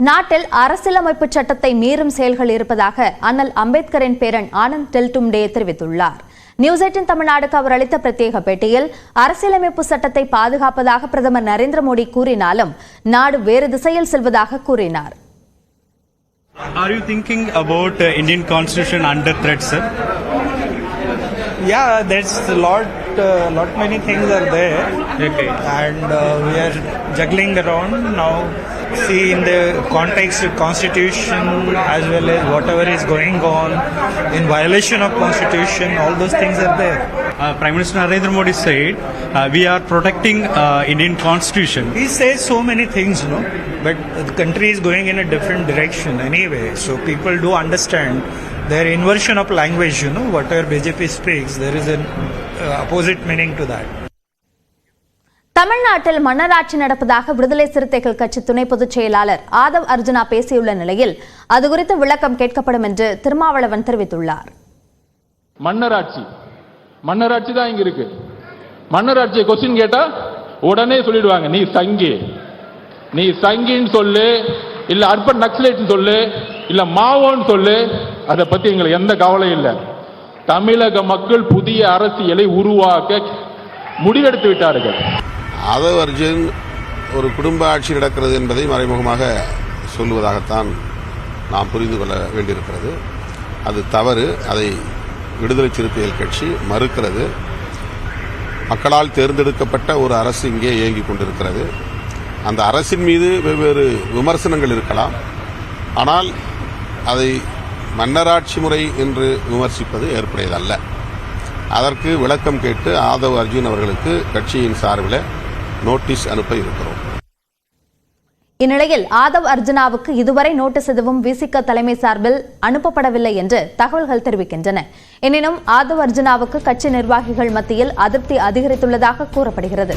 நாட்டில் அரசியலமைப்பு சட்டத்தை மீறும் செயல்கள் இருப்பதாக அண்ணல் அம்பேத்கரின் பேரன் ஆனந்த் டெல்டும்டே தெரிவித்துள்ளார். நியூஸ் 18 தமிழ்நாடுக்கு அவர் அளித்த பிரத்யேக பேட்டியில் அரசியலமைப்பு சட்டத்தை பாதுகாப்பதாக பிரதமர் நரேந்திர மோடி கூறினாலும் நாடு வேறு திசையில் செல்வதாக கூறினார். Are you thinking about Indian Constitution under threat, sir? Yeah, there's a lot many things are there. Okay. And we are juggling around now. See, in the context of Constitution as well as whatever is going on in violation of Constitution, all those things are there. Prime Minister Narendra Modi said we are protecting Indian Constitution. He says so many things, no? But the country is going in a different direction anyway. So people do understand their inversion of language, whatever BJP speaks, there is an opposite meaning to that. தமிழ்நாட்டில் மன்னராட்சி நடப்பதாக விடுதலை சிறுத்தைகள் கட்சி துணை பொதுச் செயலாளர் ஆதவ் அர்ஜுனா பேசியுள்ள நிலையில் அது குறித்து விளக்கம் கேட்கப்படும் என்று திருமாவளவன் தெரிவித்துள்ளார். மன்னராட்சி தான் இங்க இருக்கு. மன்னராட்சியை கொஸ்டின் கேட்டா உடனே சொல்லிடுவாங்க, நீ சங்கின்னு சொல்லு, இல்ல அர்பன் நக்சலைட் சொல்லு, இல்ல மாவோன்னு சொல்லு, அதை பத்தி எங்களுக்கு எந்த கவலையும் இல்லை. தமிழக மக்கள் புதிய அரசியலை உருவாக்க முடிவெடுத்து விட்டார்கள். ஆதவ் அர்ஜுன் ஒரு குடும்ப ஆட்சி நடக்கிறது என்பதை மறைமுகமாக சொல்லுவதாகத்தான் நாம் புரிந்து கொள்ள வேண்டியிருக்கிறது. அது தவறு. அதை விடுதலை சிறுத்தைகள் கட்சி மறுக்கிறது. மக்களால் தேர்ந்தெடுக்கப்பட்ட ஒரு அரசு இங்கே இயங்கிக் கொண்டிருக்கிறது. அந்த அரசின் மீது வெவ்வேறு விமர்சனங்கள் இருக்கலாம். ஆனால் அதை மன்னராட்சி முறை என்று விமர்சிப்பது ஏற்புடையதல்ல. அதற்கு விளக்கம் கேட்டு ஆதவ் அர்ஜுன் அவர்களுக்கு கட்சியின் சார்பில் நோட்டீஸ் அனுப்ப இருக்கிறோம். இந்நிலையில் ஆதவ் அர்ஜுனாவுக்கு இதுவரை நோட்டீஸ் எதுவும் விசிக தலைமை சார்பில் அனுப்பப்படவில்லை என்று தகவல்கள் தெரிவிக்கின்றன. எனினும் ஆதவ் அர்ஜுனாவுக்கு கட்சி நிர்வாகிகள் மத்தியில் அதிருப்தி அதிகரித்துள்ளதாக கூறப்படுகிறது.